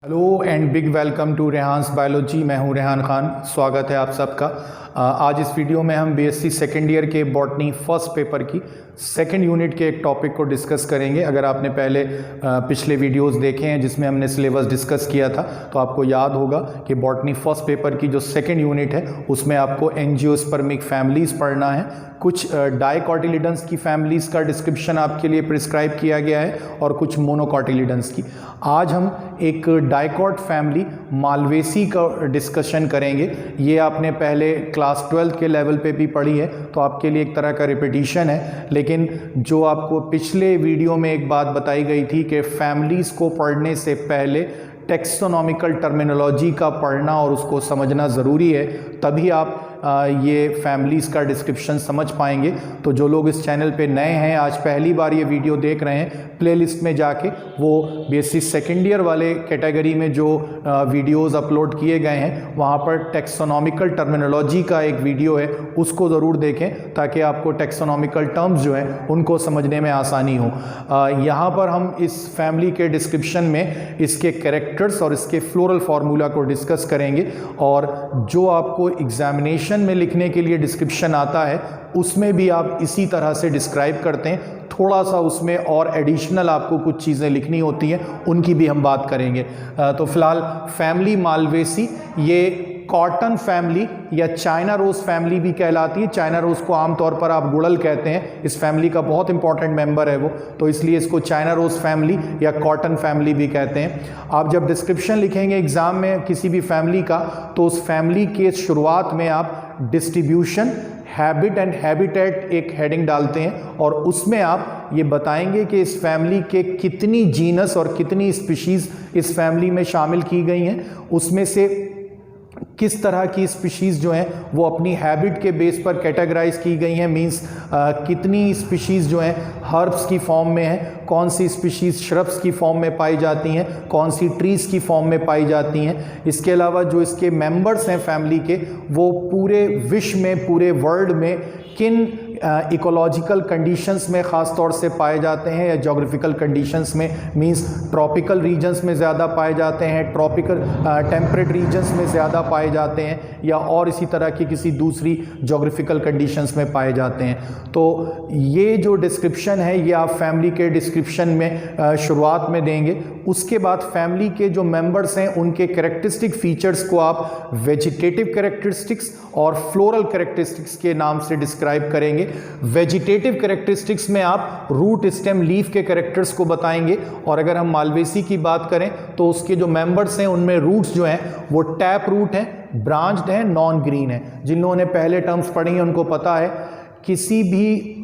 Hello and big welcome to Rehan's biology. मैं हूं रेहान खान। स्वागत है आप सबका। आज इस वीडियो में हम बीएससी सेकेंड ईयर के बॉटनी फर्स्ट पेपर की सेकेंड यूनिट के एक टॉपिक को डिस्कस करेंगे। अगर आपने पहले पिछले वीडियोस देखे हैं जिसमें हमने सिलेबस डिस्कस किया था तो आपको याद होगा कि बॉटनी फर्स्ट पेपर की जो सेकेंड यूनिट है उसमें आपको एंजियोस्पर्मिक फैमिलीज़ पढ़ना है। कुछ डाइकोटिलिडन्स की फैमिलीज़ का डिस्क्रिप्शन आपके लिए प्रिस्क्राइब किया गया है और कुछ मोनोकोटिलिडन्स की। आज हम एक डाइकोट फैमिली मालवेसी का डिस्कशन करेंगे। ये आपने पहले क्लास 12 के लेवल पे भी पढ़ी है तो आपके लिए एक तरह का रिपीटिशन है, लेकिन जो आपको पिछले वीडियो में एक बात बताई गई थी कि फैमिलीज़ को पढ़ने से पहले टेक्सोनॉमिकल टर्मिनोलॉजी का पढ़ना और उसको समझना ज़रूरी है, तभी आप ये फैमिलीज़ का डिस्क्रिप्शन समझ पाएंगे। तो जो लोग इस चैनल पे नए हैं, आज पहली बार ये वीडियो देख रहे हैं, प्लेलिस्ट में जाके वो बीएससी सेकेंड ईयर वाले कैटेगरी में जो वीडियोस अपलोड किए गए हैं वहाँ पर टेक्सोनॉमिकल टर्मिनोलॉजी का एक वीडियो है, उसको ज़रूर देखें ताकि आपको टेक्सोनॉमिकल टर्म्स जो हैं उनको समझने में आसानी हो। यहाँ पर हम इस फैमिली के डिस्क्रिप्शन में इसके कैरेक्टर्स और इसके फ्लोरल फार्मूला को डिस्कस करेंगे, और जो आपको एग्जामिनेशन में लिखने के लिए डिस्क्रिप्शन आता है उसमें भी आप इसी तरह से डिस्क्राइब करते हैं। थोड़ा सा उसमें और एडिशनल आपको कुछ चीज़ें लिखनी होती हैं, उनकी भी हम बात करेंगे। तो फिलहाल फैमिली मालवेसी ये कॉटन फैमिली या चाइना रोज फैमिली भी कहलाती है। चाइना रोज को आमतौर पर आप गुड़ल कहते हैं, इस फैमिली का बहुत इंपॉर्टेंट मेंबर है वो, तो इसलिए इसको चाइना रोज फैमिली या कॉटन फैमिली भी कहते हैं। आप जब डिस्क्रिप्शन लिखेंगे एग्जाम में किसी भी फैमिली का तो उस फैमिली के शुरुआत में आप डिस्ट्रीब्यूशन, हैबिट एंड हैबिटेट एक हेडिंग डालते हैं और उसमें आप ये बताएंगे कि इस फैमिली के कितनी जीनस और कितनी स्पीशीज़ इस फैमिली में शामिल की गई हैं, उसमें से किस तरह की स्पीशीज़ जो हैं वो अपनी हैबिट के बेस पर कैटेगराइज की गई हैं। मींस कितनी स्पीशीज़ जो हैं हर्ब्स की फॉर्म में हैं, कौन सी स्पीशीज़ श्रब्स की फॉर्म में पाई जाती हैं, कौन सी ट्रीज़ की फॉर्म में पाई जाती हैं। इसके अलावा जो इसके मेंबर्स हैं फैमिली के, वो पूरे विश्व में, पूरे वर्ल्ड में किन इकोलॉजिकल कंडीशंस में ख़ास तौर से पाए जाते हैं या जोग्राफिकल कंडीशंस में, मींस ट्रॉपिकल रीजन्स में ज़्यादा पाए जाते हैं, ट्रॉपिकल टेम्परेट रीजन्स में ज़्यादा पाए जाते हैं, या और इसी तरह की किसी दूसरी जोग्राफिकल कंडीशंस में पाए जाते हैं। तो ये जो डिस्क्रिप्शन है ये आप फैमिली के डिस्क्रिप्शन में शुरुआत में देंगे। उसके बाद फैमिली के जो मेंबर्स हैं उनके कैरेक्टरिस्टिक फीचर्स को आप वेजिटेटिव कैरेक्टरिस्टिक्स और फ्लोरल कैरेक्टरिस्टिक्स के नाम से डिस्क्राइब करेंगे। वेजिटेटिव कैरेक्टरिस्टिक्स में आप रूट, स्टेम, लीफ के कैरेक्टर्स को बताएंगे, और अगर हम मालवेसी की बात करें तो उसके जो मेंबर्स हैं उनमें रूट्स जो हैं वो टैप रूट हैं, ब्रांच्ड हैं, नॉन ग्रीन है। जिन लोगों ने पहले टर्म्स पढ़ी हैं उनको पता है किसी भी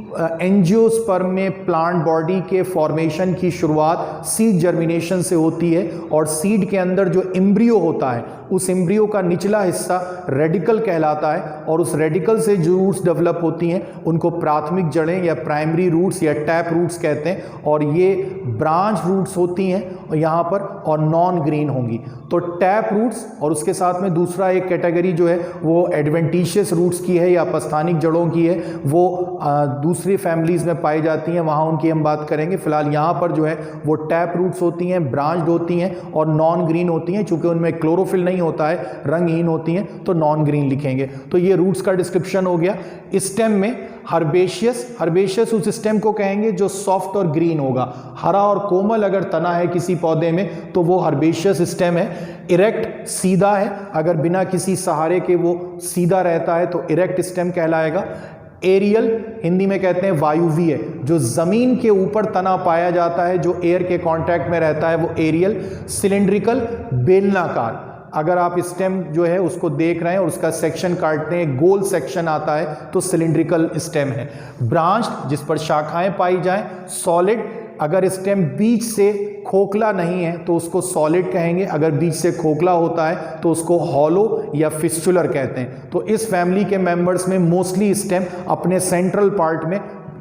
एंजियोस्पर्म में प्लांट बॉडी के फॉर्मेशन की शुरुआत सीड जर्मिनेशन से होती है, और सीड के अंदर जो एम्ब्रियो होता है उस एम्ब्रियो का निचला हिस्सा रेडिकल कहलाता है, और उस रेडिकल से जो रूट्स डेवलप होती हैं उनको प्राथमिक जड़ें या प्राइमरी रूट्स या टैप रूट्स कहते हैं, और ये ब्रांच रूट्स होती हैं यहाँ पर और नॉन ग्रीन होंगी। तो टैप रूट्स, और उसके साथ में दूसरा एक कैटेगरी जो है वो एडवेंटिशियस रूट्स की है या अपस्थानिक जड़ों की है, वो दूसरी फैमिलीज़ में पाई जाती हैं, वहाँ उनकी हम बात करेंगे। फिलहाल यहाँ पर जो है वो टैप रूट्स होती हैं, ब्रांच्ड होती हैं और नॉन ग्रीन होती हैं। चूँकि उनमें क्लोरोफिल नहीं होता है, रंगहीन होती हैं, तो नॉन ग्रीन लिखेंगे। तो ये रूट्स का डिस्क्रिप्शन हो गया। स्टेम में हर्बेशियस, हर्बेशियस उस स्टेम को कहेंगे जो सॉफ्ट और ग्रीन होगा। हरा और कोमल अगर तना है किसी पौधे में तो वो हर्बेशियस स्टेम है। इरेक्ट, सीधा है, अगर बिना किसी सहारे के वो सीधा रहता है तो इरेक्ट स्टेम कहलाएगा। एरियल, हिंदी में कहते हैं वायुवीय, जो जमीन के ऊपर तना पाया जाता है, जो एयर के कांटेक्ट में रहता है, वो एरियल। सिलेंड्रिकल, बेलनाकार, अगर आप स्टेम जो है उसको देख रहे हैं और उसका सेक्शन काटते हैं, गोल सेक्शन आता है तो सिलेंड्रिकल स्टेम है। ब्रांच, जिस पर शाखाएं पाई जाएं। सॉलिड, अगर स्टेम बीच से खोखला नहीं है तो उसको सॉलिड कहेंगे, अगर बीच से खोखला होता है तो उसको हॉलो या फिस्टुलर कहते हैं। तो इस फैमिली के मेंबर्स में मोस्टली स्टेम अपने सेंट्रल पार्ट में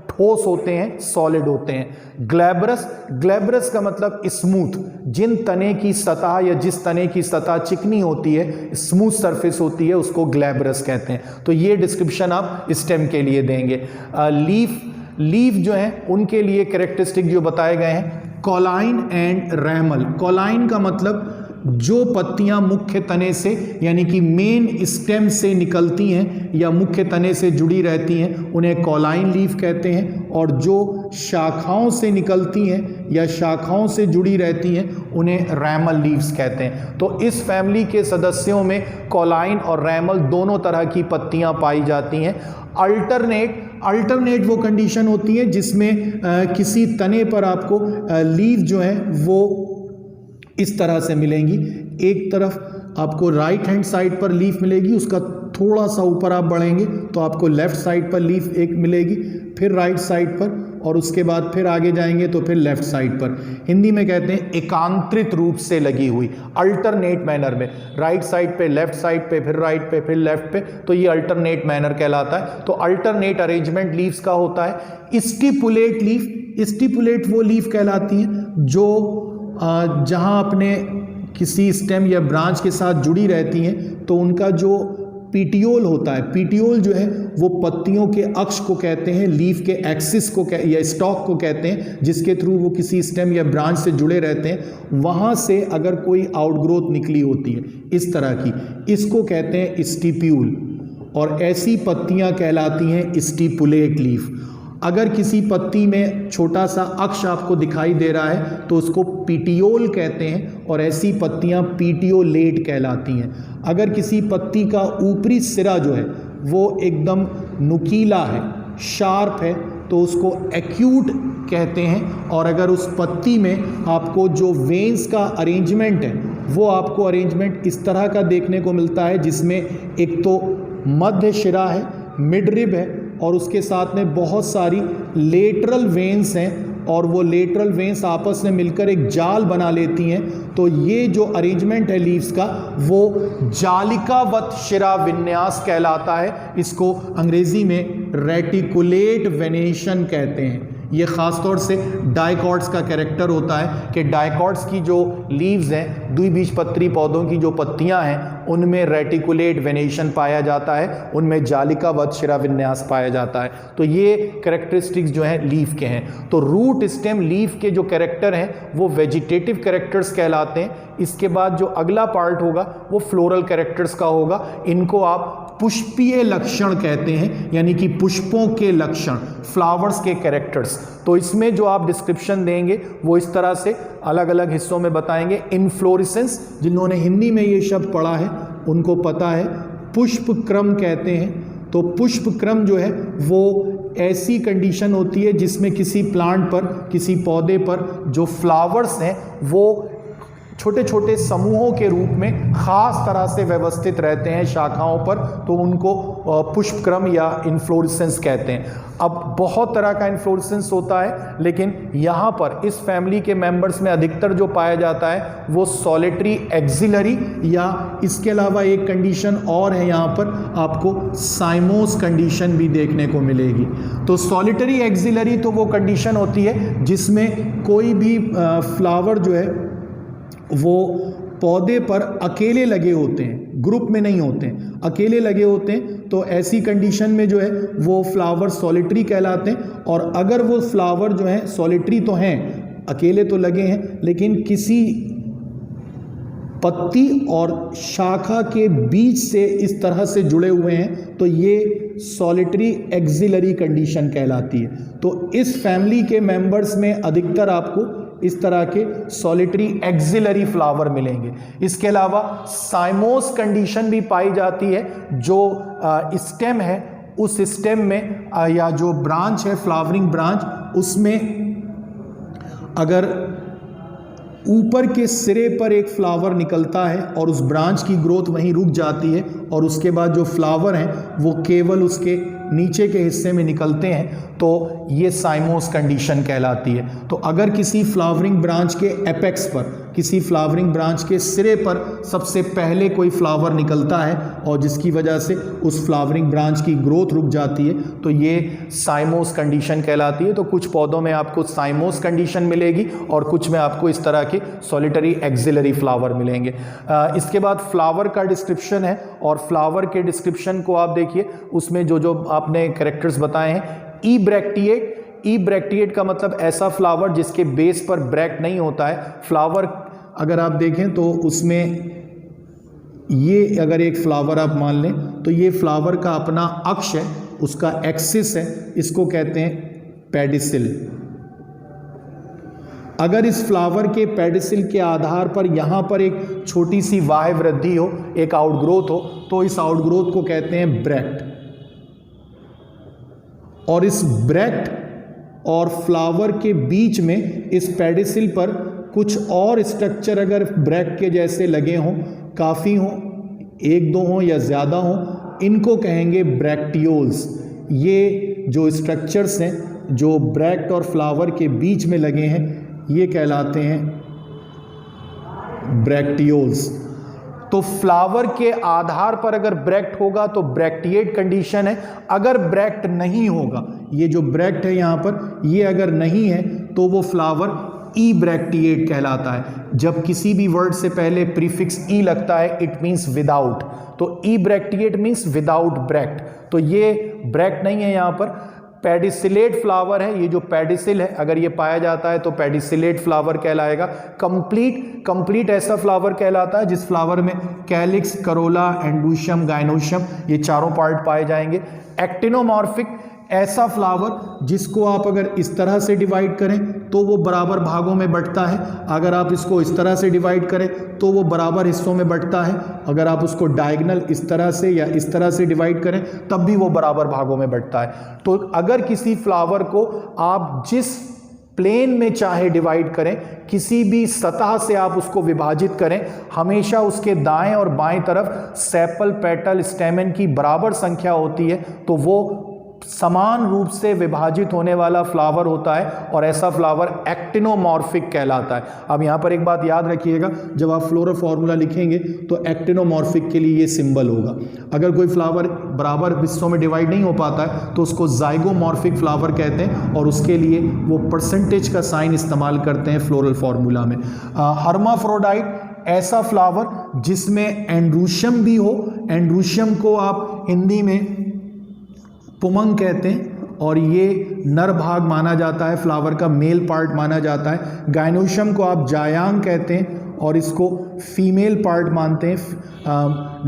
ठोस होते हैं, सॉलिड होते हैं। ग्लैब्रस, ग्लैब्रस का मतलब स्मूथ, जिन तने की सतह या जिस तने की सतह चिकनी होती है, स्मूथ सरफेस होती है, उसको ग्लैब्रस कहते हैं। तो ये डिस्क्रिप्शन आप स्टेम के लिए देंगे। लीफ, लीफ जो है उनके लिए कैरेक्टरिस्टिक जो बताए गए हैं, कॉलाइन एंड रैमल। कॉलाइन का मतलब जो पत्तियां मुख्य तने से यानी कि मेन स्टेम से निकलती हैं या मुख्य तने से जुड़ी रहती हैं उन्हें कॉलाइन लीफ कहते हैं, और जो शाखाओं से निकलती हैं या शाखाओं से जुड़ी रहती हैं उन्हें रैमल लीव्स कहते हैं। तो इस फैमिली के सदस्यों में कॉलाइन और रैमल दोनों तरह की पत्तियां पाई जाती हैं। अल्टरनेट वो कंडीशन होती है जिसमें किसी तने पर आपको लीफ जो है वो इस तरह से मिलेंगी। एक तरफ आपको राइट हैंड साइड पर लीफ मिलेगी, उसका थोड़ा सा ऊपर आप बढ़ेंगे तो आपको लेफ्ट साइड पर लीफ एक मिलेगी, फिर राइट साइड पर, और उसके बाद फिर आगे जाएंगे तो फिर लेफ्ट साइड पर। हिंदी में कहते हैं एकांतरित रूप से लगी हुई, अल्टरनेट मैनर में, राइट साइड पे, लेफ्ट साइड पे, फिर राइट पे, फिर लेफ्ट पे, तो ये अल्टरनेट मैनर कहलाता है। तो अल्टरनेट अरेंजमेंट लीव्स का होता है। स्टिपुलेट लीफ, स्टिपुलेट वो लीफ कहलाती हैं जो जहां अपने किसी स्टेम या ब्रांच के साथ जुड़ी रहती हैं, तो उनका जो पीटियोल होता है, पीटियोल जो है वो पत्तियों के अक्ष को कहते हैं, लीफ के एक्सिस को या स्टॉक को कहते हैं, जिसके थ्रू वो किसी स्टेम या ब्रांच से जुड़े रहते हैं। वहाँ से अगर कोई आउटग्रोथ निकली होती है इस तरह की, इसको कहते हैं स्टिप्यूल, और ऐसी पत्तियाँ कहलाती हैं स्टिपुलेट लीफ। अगर किसी पत्ती में छोटा सा अक्ष आपको दिखाई दे रहा है तो उसको पीटियोल कहते हैं, और ऐसी पत्तियां पीटियोलेट कहलाती हैं। अगर किसी पत्ती का ऊपरी सिरा जो है वो एकदम नुकीला है, शार्प है, तो उसको एक्यूट कहते हैं। और अगर उस पत्ती में आपको जो वेन्स का अरेंजमेंट है वो आपको अरेंजमेंट इस तरह का देखने को मिलता है, जिसमें एक तो मध्य शिरा है, मिड रिब है, और उसके साथ में बहुत सारी लेटरल वेन्स हैं, और वो लेटरल वेन्स आपस में मिलकर एक जाल बना लेती हैं। तो ये जो अरेंजमेंट है लीव्स का वो जालिकावत शिरा विन्यास कहलाता है। इसको अंग्रेजी में रेटिकुलेट वेनेशन कहते हैं। ये ख़ास तौर से डाइकॉट्स का कैरेक्टर होता है कि डाइकॉट्स की जो लीव्स हैं, द्विबीजपत्री पौधों की जो पत्तियां हैं, उनमें रेटिकुलेट वेनेशन पाया जाता है, उनमें जालिकावत शिरा विन्यास पाया जाता है। तो ये कैरेक्टरिस्टिक्स जो हैं लीफ के हैं। तो रूट स्टेम लीफ के जो कैरेक्टर हैं वो वेजिटेटिव कैरेक्टर्स कहलाते हैं। इसके बाद जो अगला पार्ट होगा वो फ्लोरल कैरेक्टर्स का होगा। इनको आप पुष्पीय लक्षण कहते हैं, यानी कि पुष्पों के लक्षण, फ्लावर्स के कैरेक्टर्स। तो इसमें जो आप डिस्क्रिप्शन देंगे वो इस तरह से अलग अलग हिस्सों में बताएंगे। इन्फ्लोरेसेंस, जिन्होंने हिंदी में ये शब्द पढ़ा है उनको पता है। पुष्प क्रम कहते हैं। तो पुष्प क्रम जो है वो ऐसी कंडीशन होती है जिसमें किसी प्लांट पर, किसी पौधे पर जो फ्लावर्स हैं वो छोटे छोटे समूहों के रूप में खास तरह से व्यवस्थित रहते हैं शाखाओं पर, तो उनको पुष्पक्रम या इन्फ्लोरेसेंस कहते हैं। अब बहुत तरह का इन्फ्लोरेसेंस होता है, लेकिन यहाँ पर इस फैमिली के मेंबर्स में अधिकतर जो पाया जाता है वो सॉलिटरी एक्सिलरी, या इसके अलावा एक कंडीशन और है यहाँ पर आपको साइमोस कंडीशन भी देखने को मिलेगी। तो सॉलिटरी एक्सिलरी तो वो कंडीशन होती है जिसमें कोई भी फ्लावर जो है वो पौधे पर अकेले लगे होते हैं, ग्रुप में नहीं होते हैं, अकेले लगे होते हैं। तो ऐसी कंडीशन में जो है वो फ्लावर सॉलिटरी कहलाते हैं। और अगर वो फ्लावर जो हैं सॉलिटरी तो हैं, अकेले तो लगे हैं, लेकिन किसी पत्ती और शाखा के बीच से इस तरह से जुड़े हुए हैं, तो ये सॉलिटरी एक्सिलरी कंडीशन कहलाती है। तो इस फैमिली के मेंबर्स में अधिकतर आपको इस तरह के सॉलिटरी एक्सिलरी फ्लावर मिलेंगे। इसके अलावा साइमोस कंडीशन भी पाई जाती है। जो स्टेम है उस स्टेम में या जो ब्रांच है, फ्लावरिंग ब्रांच, उसमें अगर ऊपर के सिरे पर एक फ्लावर निकलता है और उस ब्रांच की ग्रोथ वहीं रुक जाती है, और उसके बाद जो फ्लावर हैं वो केवल उसके नीचे के हिस्से में निकलते हैं, तो ये साइमोस कंडीशन कहलाती है। तो अगर किसी फ्लावरिंग ब्रांच के एपेक्स पर, किसी फ्लावरिंग ब्रांच के सिरे पर सबसे पहले कोई फ्लावर निकलता है और जिसकी वजह से उस फ्लावरिंग ब्रांच की ग्रोथ रुक जाती है, तो ये साइमोस कंडीशन कहलाती है। तो कुछ पौधों में आपको साइमोस कंडीशन मिलेगी और कुछ में आपको इस तरह के सॉलिटरी एक्सिलरी फ्लावर मिलेंगे। इसके बाद फ्लावर का डिस्क्रिप्शन है, और फ्लावर के डिस्क्रिप्शन को आप देखिए, उसमें जो जो आपने कैरेक्टर्स बताए हैं। ई ब्रैक्टिएट, ई ब्रैक्टिएट का मतलब ऐसा फ्लावर जिसके बेस पर ब्रैक्ट नहीं होता है। फ्लावर अगर आप देखें तो उसमें ये अगर एक फ्लावर आप मान लें तो ये फ्लावर का अपना अक्ष है, उसका एक्सिस है, इसको कहते हैं पेडिसिल। अगर इस फ्लावर के पेडिसिल के आधार पर यहाँ पर एक छोटी सी बाह्य वृद्धि हो, एक आउटग्रोथ हो, तो इस आउटग्रोथ को कहते हैं ब्रैक्ट। और इस ब्रैक्ट और फ्लावर के बीच में इस पेडिसिल पर कुछ और स्ट्रक्चर अगर ब्रैक्ट के जैसे लगे हों, काफ़ी हों, एक दो हों या ज़्यादा हों, इनको कहेंगे ब्रैक्टियोल्स। ये जो स्ट्रक्चर्स हैं जो ब्रैक्ट और फ्लावर के बीच में लगे हैं, ये कहलाते हैं ब्रैक्टियोल्स। तो फ्लावर के आधार पर अगर ब्रैक्ट होगा तो ब्रैक्टिएट कंडीशन है। अगर ब्रैक्ट नहीं होगा, ये जो ब्रैक्ट है यहाँ पर, ये अगर नहीं है तो वो फ्लावर ई ब्रैक्टिएट कहलाता है। जब किसी भी वर्ड से पहले प्रीफिक्स ई लगता है, इट मीन्स विदाउट, तो ई ब्रैक्टिएट मीन्स विदाउट ब्रैक्ट। तो ये ब्रैक्ट नहीं है यहाँ पर, पेडिसिलेट फ्लावर है। ये जो पेडिसिल है अगर ये पाया जाता है तो पेडिसिलेट फ्लावर कहलाएगा। कंप्लीट ऐसा फ्लावर कहलाता है जिस फ्लावर में कैलिक्स, करोला, एंडूशियम, गाइनोशियम ये चारों पार्ट पाए जाएंगे। एक्टिनोमॉर्फिक ऐसा फ्लावर जिसको आप अगर इस तरह से डिवाइड करें तो वो बराबर भागों में बंटता है, अगर आप इसको इस तरह से डिवाइड करें तो वो बराबर हिस्सों में बंटता है, अगर आप उसको डायगोनल इस तरह से या इस तरह से डिवाइड करें तब भी वो बराबर भागों में बंटता है। तो अगर किसी फ्लावर को आप जिस प्लेन में चाहे डिवाइड करें, किसी भी सतह से आप उसको विभाजित करें, हमेशा उसके दाएं और बाएं तरफ सेपल, पेटल, स्टेमन की बराबर संख्या होती है, तो वो समान रूप से विभाजित होने वाला फ्लावर होता है और ऐसा फ्लावर एक्टिनोमॉर्फिक कहलाता है। अब यहाँ पर एक बात याद रखिएगा, जब आप फ्लोरल फॉर्मूला लिखेंगे तो एक्टिनोमॉर्फिक के लिए ये सिंबल होगा। अगर कोई फ्लावर बराबर हिस्सों में डिवाइड नहीं हो पाता है तो उसको जाइगोमॉर्फिक फ्लावर कहते हैं और उसके लिए वो परसेंटेज का साइन इस्तेमाल करते हैं फ्लोरल फॉर्मूला में। हर्माफ्रोडाइट ऐसा फ्लावर जिसमें एंड्रूशियम भी हो, एंड्रूशियम को आप हिंदी में पुमंग कहते हैं और ये नर भाग माना जाता है, फ्लावर का मेल पार्ट माना जाता है। गाइनोशियम को आप जायांग कहते हैं और इसको फीमेल पार्ट मानते हैं,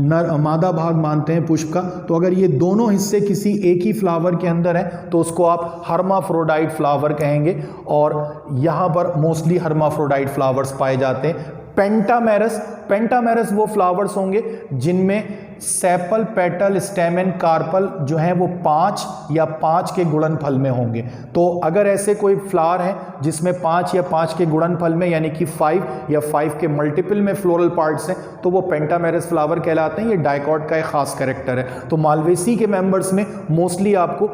नर मादा भाग मानते हैं पुष्प का। तो अगर ये दोनों हिस्से किसी एक ही फ्लावर के अंदर हैं तो उसको आप हर्माफ्रोडाइट फ्लावर कहेंगे और यहाँ पर मोस्टली हर्माफ्रोडाइट फ्लावर्स पाए जाते हैं। पेंटामेरस वो फ्लावर्स होंगे जिनमें सेपल, पेटल, स्टेमन, कार्पल जो हैं वो 5 या 5 के गुणनफल में होंगे। तो अगर ऐसे कोई फ्लावर है जिसमें 5 या 5 के गुणनफल में यानी कि 5 या 5 के मल्टीपल में फ्लोरल पार्ट्स हैं तो वो पेंटामेरस फ्लावर कहलाते हैं। ये डाइकॉट का एक खास कैरेक्टर है। तो मालवेसी के मेंबर्स में मोस्टली आपको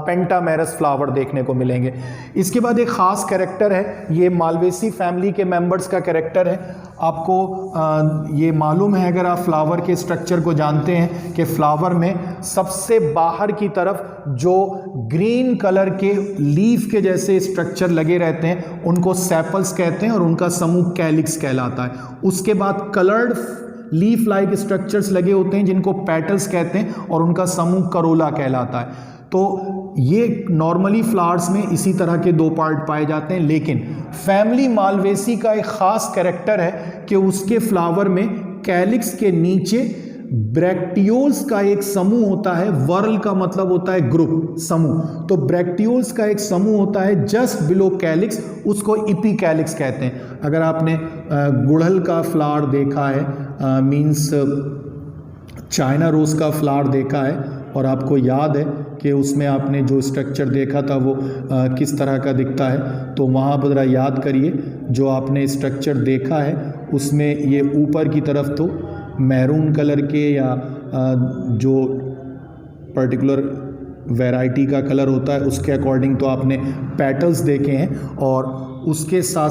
पेंटामेरस फ्लावर देखने को मिलेंगे। इसके बाद एक खास कैरेक्टर है, ये मालवेसी फैमिली के मेंबर्स का कैरेक्टर है। आपको ये मालूम है, अगर आप फ्लावर के स्ट्रक्चर को जानते हैं कि फ्लावर में सबसे बाहर की तरफ जो ग्रीन कलर के लीफ के जैसे स्ट्रक्चर लगे रहते हैं उनको सेपल्स कहते हैं और उनका समूह कैलिक्स कहलाता है। उसके बाद कलर्ड लीफ लाइक स्ट्रक्चर्स लगे होते हैं जिनको पेटल्स कहते हैं और उनका समूह करोला कहलाता है। तो ये नॉर्मली फ्लावर्स में इसी तरह के 2 पार्ट पाए जाते हैं, लेकिन फैमिली मालवेसी का एक खास कैरेक्टर है कि उसके फ्लावर में कैलिक्स के नीचे ब्रैक्टियोल्स का एक समूह होता है। वर्ल का मतलब होता है ग्रुप, समूह। तो ब्रैक्टियोल्स का एक समूह होता है जस्ट बिलो कैलिक्स, उसको इपीकैलिक्स कहते हैं। अगर आपने गुड़हल का फ्लावर देखा है, मीन्स चाइना रोज का फ्लावर देखा है और आपको याद है कि उसमें आपने जो स्ट्रक्चर देखा था वो किस तरह का दिखता है, तो वहाँ पर ज़रा याद करिए जो आपने स्ट्रक्चर देखा है उसमें ये ऊपर की तरफ तो मैरून कलर के या जो पर्टिकुलर वैरायटी का कलर होता है उसके अकॉर्डिंग तो आपने पेटल्स देखे हैं और उसके साथ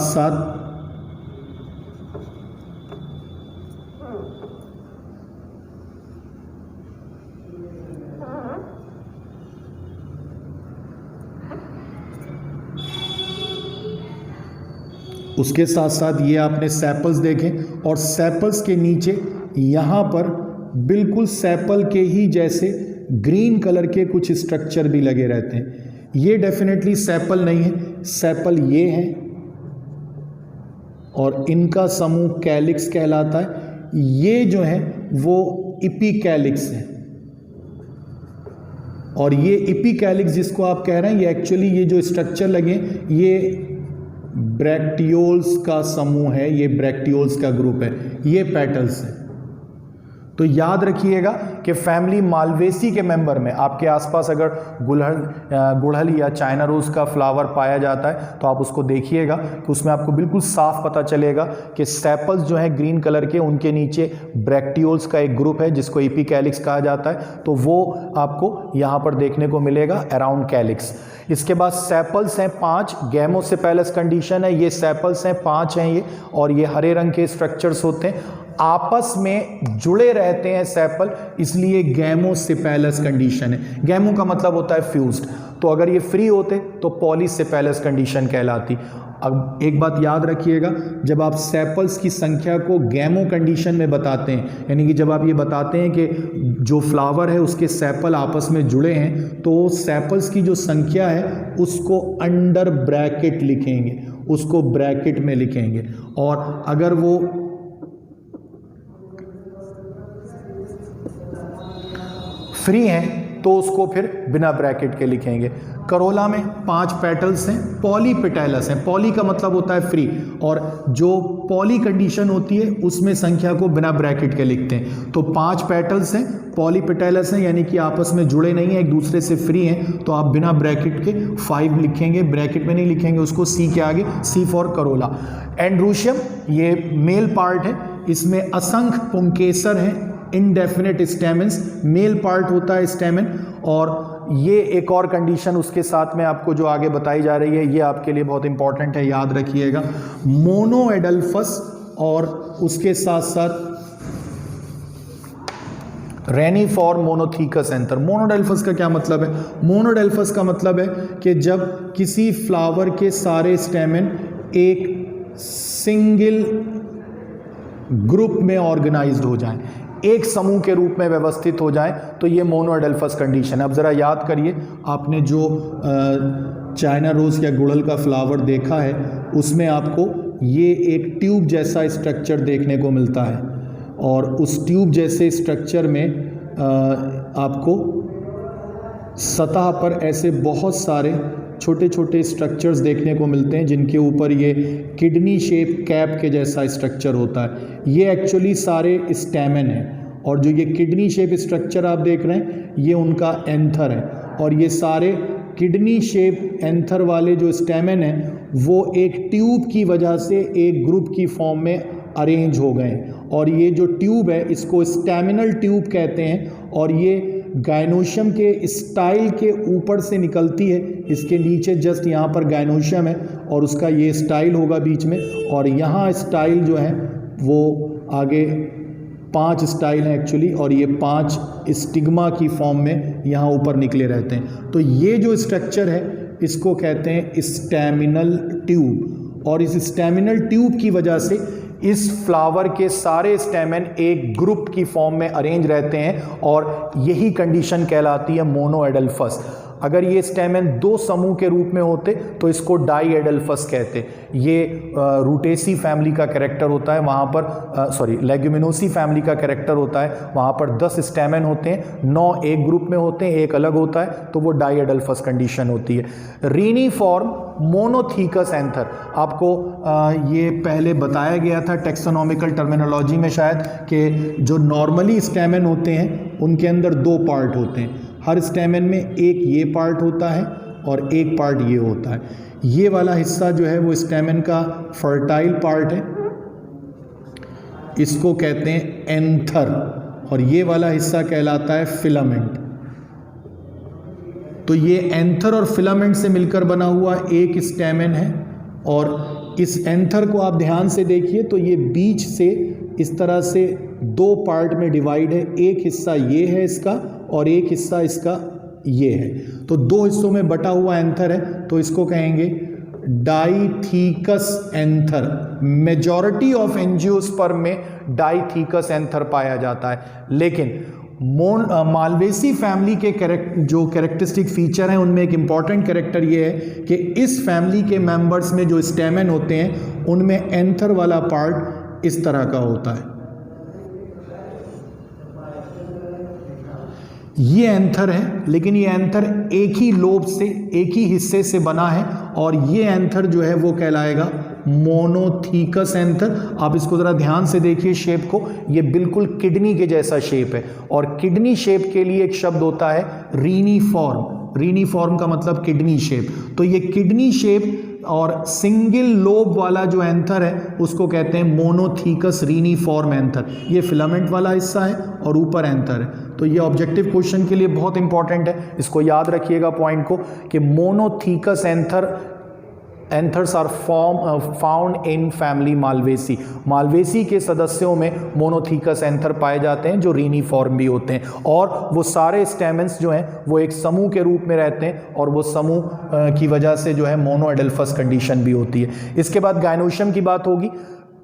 साथ ये आपने सेपल्स देखे और सेपल्स के नीचे यहाँ पर बिल्कुल सेपल के ही जैसे ग्रीन कलर के कुछ स्ट्रक्चर भी लगे रहते हैं। ये डेफिनेटली सेपल नहीं है, सेपल ये है और इनका समूह कैलिक्स कहलाता है। ये जो है वो इपिकैलिक्स है, और ये इपिकैलिक्स जिसको आप कह रहे हैं, ये एक्चुअली ये जो स्ट्रक्चर लगे ये ब्रैक्टियोल्स का समूह है, ये ब्रैक्टियोल्स का ग्रुप है, ये पेटल्स है। तो याद रखिएगा कि फैमिली मालवेसी के मेंबर में आपके आसपास अगर गुड़हल या चाइना रोज का फ्लावर पाया जाता है तो आप उसको देखिएगा कि उसमें आपको बिल्कुल साफ पता चलेगा कि सेपल्स जो हैं ग्रीन कलर के, उनके नीचे ब्रैक्टियोल्स का एक ग्रुप है जिसको एपिकैलिक्स कहा जाता है, तो वो आपको यहाँ पर देखने को मिलेगा अराउंड कैलिक्स। इसके बाद सेपल्स हैं 5, गैमोसेपेलस कंडीशन है, ये सेपल्स हैं 5 हैं ये, और ये हरे रंग के स्ट्रक्चर्स होते हैं, आपस में जुड़े रहते हैं सेपल, इसलिए गैमोसेपेलस कंडीशन है। गैमो का मतलब होता है फ्यूज्ड, तो अगर ये फ्री होते तो पॉलीसेपेलस कंडीशन कहलाती। अब एक बात याद रखिएगा, जब आप सेपल्स की संख्या को गैमो कंडीशन में बताते हैं, यानी कि जब आप ये बताते हैं कि जो फ्लावर है उसके सेपल आपस में जुड़े हैं, तो सेपल्स की जो संख्या है उसको अंडर ब्रैकेट लिखेंगे, उसको ब्रैकेट में लिखेंगे, और अगर वो फ्री हैं तो उसको फिर बिना ब्रैकेट के लिखेंगे। करोला में 5 पेटल्स हैं, पॉलीपेटैलस हैं, पॉली का मतलब होता है फ्री, और जो पॉली कंडीशन होती है उसमें संख्या को बिना ब्रैकेट के लिखते हैं। तो 5 पेटल्स हैं, पॉलीपेटैलस हैं, यानी कि आपस में जुड़े नहीं हैं, एक दूसरे से फ्री हैं, तो आप बिना ब्रैकेट के 5 लिखेंगे, ब्रैकेट में नहीं लिखेंगे उसको, सी के आगे, सी फॉर करोला। एंड्रूशियम ये मेल पार्ट है, इसमें असंख्य पुंकेसर हैं, इनडेफिनेट स्टेमेंस, मेल पार्ट होता है स्टेमेन, और ये एक और कंडीशन उसके साथ में आपको जो आगे बताई जा रही है, ये आपके लिए बहुत इंपॉर्टेंट है, याद रखिएगा। मोनोएडल्फस और उसके साथ साथ रेनिफॉर मोनोथीकस एंथर। मोनोडेल्फस का क्या मतलब है? मोनोडेल्फस का मतलब है कि जब किसी फ्लावर के सारे स्टेमेन एक सिंगल ग्रुप में ऑर्गेनाइज्ड हो जाएं, एक समूह के रूप में व्यवस्थित हो जाएं, तो ये मोनोएडल्फस कंडीशन है। अब ज़रा याद करिए, आपने जो चाइना रोज़ या गुड़हल का फ्लावर देखा है उसमें आपको ये एक ट्यूब जैसा स्ट्रक्चर देखने को मिलता है, और उस ट्यूब जैसे स्ट्रक्चर में आपको सतह पर ऐसे बहुत सारे छोटे छोटे स्ट्रक्चर्स देखने को मिलते हैं जिनके ऊपर ये किडनी शेप कैप के जैसा स्ट्रक्चर होता है। ये एक्चुअली सारे स्टेमेन हैं, और जो ये किडनी शेप स्ट्रक्चर आप देख रहे हैं ये उनका एंथर है, और ये सारे किडनी शेप एंथर वाले जो स्टेमेन हैं वो एक ट्यूब की वजह से एक ग्रुप की फॉर्म में अरेंज हो गए, और ये जो ट्यूब है इसको स्टेमिनल ट्यूब कहते हैं, और ये गायनोशियम के स्टाइल के ऊपर से निकलती है, इसके नीचे जस्ट यहाँ पर गायनोशियम है और उसका ये स्टाइल होगा बीच में, और यहाँ स्टाइल जो है वो आगे 5 स्टाइल हैं एक्चुअली, और ये 5 स्टिग्मा की फॉर्म में यहाँ ऊपर निकले रहते हैं। तो ये जो स्ट्रक्चर है इसको कहते हैं स्टेमिनल ट्यूब, और इस स्टेमिनल ट्यूब की वजह से इस फ्लावर के सारे स्टेमेन एक ग्रुप की फॉर्म में अरेंज रहते हैं, और यही कंडीशन कहलाती है मोनोएडल्फस। अगर ये स्टेमेन 2 समूह के रूप में होते तो इसको डाईएडल्फस कहते। ये रूटेसी फैमिली का कैरेक्टर होता है, वहाँ पर लेग्यूमिनोसी फैमिली का कैरेक्टर होता है, वहाँ पर 10 स्टेमेन होते हैं, 9 एक ग्रुप में होते हैं, एक अलग होता है, तो वो डाईएडल्फस कंडीशन होती है। रेनिफॉर्म मोनोथीकस एंथर, आपको ये पहले बताया गया था टेक्सोनॉमिकल टर्मिनोलॉजी में शायद, कि जो नॉर्मली स्टेमेन होते हैं उनके अंदर 2 पार्ट होते हैं, हर स्टेमेन में एक ये पार्ट होता है और एक पार्ट ये होता है। ये वाला हिस्सा जो है वो स्टेमेन का फर्टाइल पार्ट है, इसको कहते हैं एंथर, और ये वाला हिस्सा कहलाता है फिलामेंट। तो ये एंथर और फिलामेंट से मिलकर बना हुआ एक स्टेमेन है, और इस एंथर को आप ध्यान से देखिए तो ये बीच से इस तरह से 2 पार्ट में डिवाइड है, एक हिस्सा ये है इसका और एक हिस्सा इसका ये है, तो 2 हिस्सों में बटा हुआ एंथर है, तो इसको कहेंगे dithecous anther. Majority of angiosperm में डाइथीकस एंथर पाया जाता है, लेकिन मालवेसी फैमिली के जो कैरेक्टरिस्टिक फीचर हैं उनमें एक इम्पॉर्टेंट कैरेक्टर ये है कि इस फैमिली के मेंबर्स में जो स्टेमेन होते हैं उनमें एंथर वाला पार्ट इस तरह का होता है। ये एंथर है, लेकिन ये एंथर एक ही लोब से, एक ही हिस्से से बना है, और ये एंथर जो है वो कहलाएगा मोनोथीकस एंथर। आप इसको ज़रा ध्यान से देखिए शेप को, ये बिल्कुल किडनी के जैसा शेप है, और किडनी शेप के लिए एक शब्द होता है रीनिफॉर्म। रीनिफॉर्म का मतलब किडनी शेप। तो ये किडनी शेप और सिंगल लोब वाला जो एंथर है उसको कहते हैं मोनोथीकस रीनिफॉर्म एंथर। ये फिलामेंट वाला हिस्सा है और ऊपर एंथर है। तो ये ऑब्जेक्टिव क्वेश्चन के लिए बहुत इंपॉर्टेंट है, इसको याद रखिएगा पॉइंट को कि monothecous anthers are found in family Malvaceae. Malvaceae के सदस्यों में मोनोथीकस एंथर पाए जाते हैं जो रीनिफॉर्म भी होते हैं, और वो सारे स्टेमेंस जो हैं वो एक समूह के रूप में रहते हैं, और वो समूह की वजह से जो है मोनोएडल्फस कंडीशन भी होती है। इसके बाद गायनोशियम की बात होगी।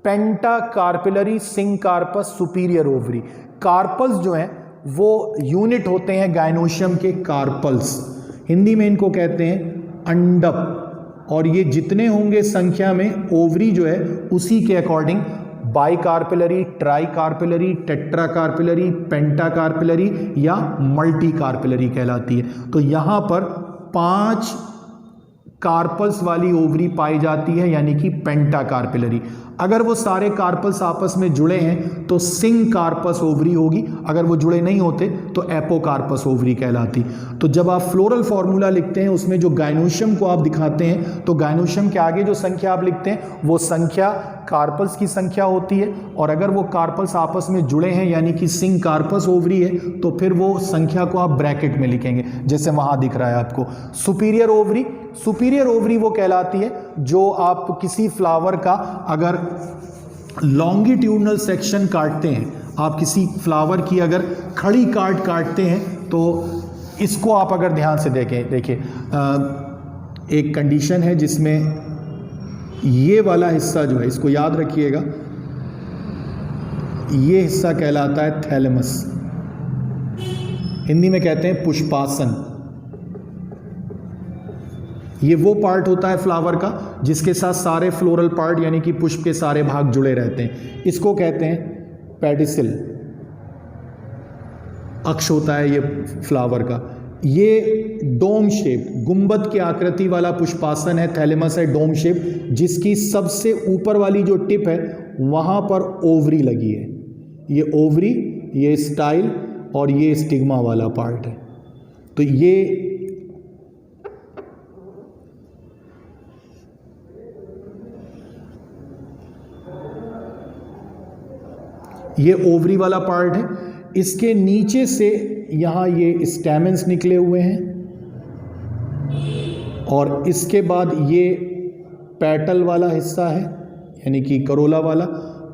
पेंटाकार्पिलरी सिंकार्पस सुपीरियर ओवरी। कार्पल्स जो हैं वो यूनिट होते हैं गायनोशियम के, कार्पल्स। हिंदी में इनको कहते हैं अंडप, और ये जितने होंगे संख्या में, ओवरी जो है उसी के अकॉर्डिंग बाइकार्पिलरी, ट्राइकार्पिलरी, टेट्राकार्पिलरी, पेंटाकार्पिलरी या मल्टीकार्पिलरी कहलाती है। तो यहाँ पर 5 कार्पल्स वाली ओवरी पाई जाती है, यानी कि पेंटाकार्पिलरी। अगर वो सारे कार्पल्स आपस में जुड़े हैं तो सिंकार्पस ओवरी होगी, अगर वो जुड़े नहीं होते तो एपोकार्पस ओवरी कहलाती। तो जब आप फ्लोरल फॉर्मूला लिखते हैं उसमें जो गायनोशियम को आप दिखाते हैं तो गायनोशियम के आगे जो संख्या आप लिखते हैं वो संख्या कार्पल्स की संख्या होती है, और अगर वो कार्पल्स आपस में जुड़े हैं यानी कि सिंकार्पस ओवरी है तो फिर वो संख्या को आप ब्रैकेट में लिखेंगे, जैसे वहां दिख रहा है आपको। सुपीरियर ओवरी, सुपीरियर ओवरी वो कहलाती है जो आप किसी फ्लावर का अगर लॉन्गिट्यूडनल सेक्शन काटते हैं, आप किसी फ्लावर की अगर खड़ी काटते हैं तो इसको आप अगर ध्यान से देखें, देखिए एक कंडीशन है जिसमें ये वाला हिस्सा जो है, इसको याद रखिएगा, ये हिस्सा कहलाता है थैलेमस। हिंदी में कहते हैं पुष्पासन। ये वो पार्ट होता है फ्लावर का जिसके साथ सारे फ्लोरल पार्ट यानी कि पुष्प के सारे भाग जुड़े रहते हैं, इसको कहते हैं पेडिसिल। अक्ष होता है ये फ्लावर का। ये डोम शेप, गुंबद की आकृति वाला पुष्पासन है, थैलेमस है, डोम शेप, जिसकी सबसे ऊपर वाली जो टिप है वहां पर ओवरी लगी है। ये ओवरी, ये स्टाइल और ये स्टिग्मा वाला पार्ट है। तो ये ओवरी वाला पार्ट है। इसके नीचे से यहाँ ये स्टैमेंस निकले हुए हैं, और इसके बाद ये पेटल वाला हिस्सा है यानी कि करोला वाला,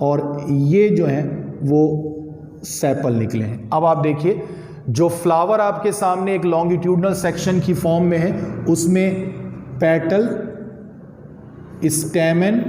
और ये जो है वो सेपल निकले हैं। अब आप देखिए जो फ्लावर आपके सामने एक लॉन्गिट्यूडनल सेक्शन की फॉर्म में है उसमें पेटल, स्टैमेन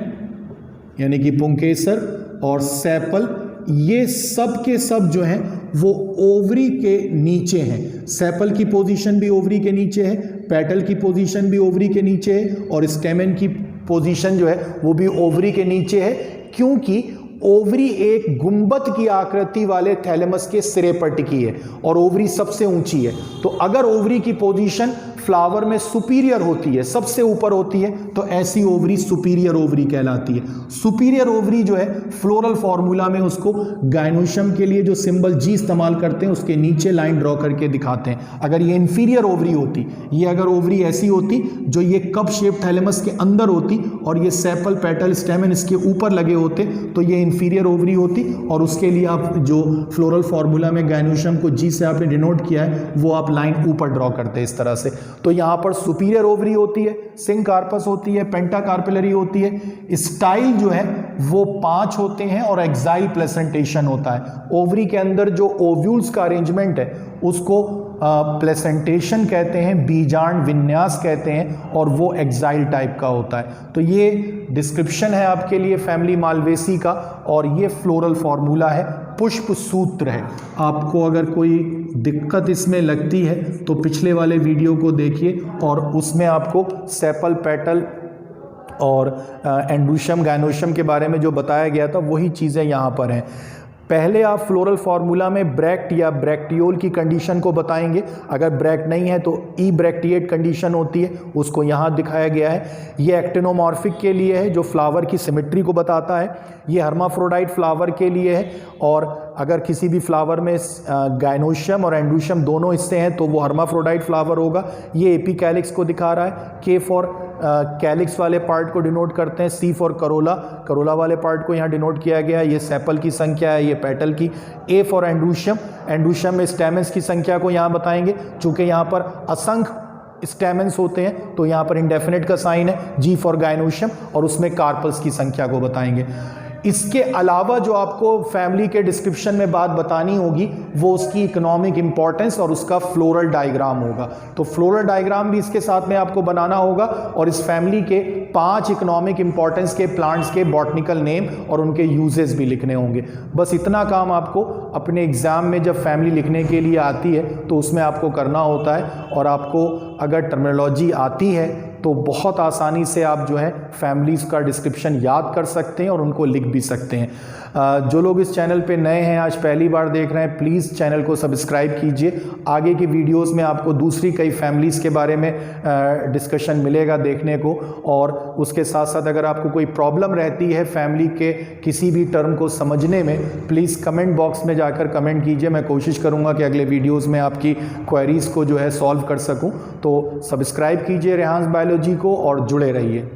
यानी कि पुंकेसर और सेपल, ये सब के सब जो हैं वो ओवरी के नीचे हैं। सेपल की पोजीशन भी ओवरी के नीचे है, पेटल की पोजीशन भी ओवरी के नीचे है, और स्टेमेन की पोजीशन जो है वो भी ओवरी के नीचे है, क्योंकि ओवरी एक गुंबद की आकृति वाले थैलेमस के सिरे पर टिकी है और ओवरी सबसे ऊंची है। तो अगर ओवरी की पोजीशन फ्लावर में सुपीरियर होती है, सबसे ऊपर होती है, तो ऐसी ओवरी सुपीरियर ओवरी कहलाती है। सुपीरियर ओवरी जो है फ्लोरल फॉर्मूला में उसको गायनोशियम के लिए जो सिंबल जी इस्तेमाल करते हैं उसके नीचे लाइन ड्रॉ करके दिखाते हैं। अगर ये इंफीरियर ओवरी होती, ये अगर ओवरी ऐसी होती जो ये कप शेप थैलेमस के अंदर होती और ये सेपल, पेटल, स्टेमेन इसके ऊपर लगे होते, तो ये इंफीरियर ओवरी होती, और उसके लिए आप जो फ्लोरल फॉर्मूला में गायनोशियम को जी से आपने डिनोट किया है वो आप लाइन ऊपर ड्रॉ करते हैं इस तरह से। तो यहाँ पर सुपीरियर ओवरी होती है, सिंकार्पस होती है, पेंटाकार्पिलरी होती है, स्टाइल जो है वो 5 होते हैं और एक्साइल प्लेसेंटेशन होता है। ओवरी के अंदर जो ओव्यूल्स का अरेंजमेंट है उसको प्लेसेंटेशन कहते हैं, बीजांड विन्यास कहते हैं, और वो एक्साइल टाइप का होता है। तो ये डिस्क्रिप्शन है आपके लिए फैमिली मालवेसी का, और ये फ्लोरल फॉर्मूला है, पुष्प सूत्र है। आपको अगर कोई दिक्कत इसमें लगती है तो पिछले वाले वीडियो को देखिए और उसमें आपको सेपल, पेटल, और एंडोशम गायनोशम के बारे में जो बताया गया था वही चीज़ें यहाँ पर हैं। पहले आप फ्लोरल फार्मूला में ब्रैक्ट या ब्रैक्टियोल की कंडीशन को बताएंगे, अगर ब्रैक्ट नहीं है तो ई ब्रैक्टिएट कंडीशन होती है, उसको यहाँ दिखाया गया है। ये एक्टिनोमॉर्फिक के लिए है जो फ्लावर की सिमेट्री को बताता है, ये हर्माफ्रोडाइट फ्लावर के लिए है, और अगर किसी भी फ्लावर में गायनोशियम और एंडोशियम दोनों हिस्से हैं तो वो हर्माफ्रोडाइट फ्लावर होगा। ये एपिकैलिक्स को दिखा रहा है, के फॉर कैलिक्स वाले पार्ट को डिनोट करते हैं, सी फॉर करोला, करोला वाले पार्ट को यहाँ डिनोट किया गया है, ये सेपल की संख्या है, ये पेटल की। ए फॉर एंडोशियम, एंडोशियम में स्टेमेंस की संख्या को यहाँ बताएंगे, चूँकि यहाँ पर असंख्य स्टेमेंस होते हैं तो यहाँ पर इंडेफिनिट का साइन है। जी फॉर गायनोशियम, और उसमें कार्पल्स की संख्या को बताएंगे। इसके अलावा जो आपको फैमिली के डिस्क्रिप्शन में बात बतानी होगी वो उसकी इकोनॉमिक इंपॉर्टेंस और उसका फ्लोरल डायग्राम होगा। तो फ्लोरल डायग्राम भी इसके साथ में आपको बनाना होगा, और इस फैमिली के 5 इकोनॉमिक इंपॉर्टेंस के प्लांट्स के बॉटनिकल नेम और उनके यूजेस भी लिखने होंगे। बस इतना काम आपको अपने एग्जाम में जब फैमिली लिखने के लिए आती है तो उसमें आपको करना होता है, और आपको अगर टर्मिनोलॉजी आती है तो बहुत आसानी से आप जो है फैमिलीज़ का डिस्क्रिप्शन याद कर सकते हैं और उनको लिख भी सकते हैं। जो लोग इस चैनल पे नए हैं, आज पहली बार देख रहे हैं, प्लीज़ चैनल को सब्सक्राइब कीजिए। आगे की वीडियोस में आपको दूसरी कई फैमिलीज़ के बारे में डिस्कशन मिलेगा देखने को, और उसके साथ साथ अगर आपको कोई प्रॉब्लम रहती है फैमिली के किसी भी टर्म को समझने में, प्लीज़ कमेंट बॉक्स में जाकर कमेंट कीजिए। मैं कोशिश करूँगा कि अगले वीडियोज़ में आपकी क्वेरीज़ को जो है सॉल्व कर सकूँ। तो सब्सक्राइब कीजिए रेहान्स बायोलॉजी को और जुड़े रहिए।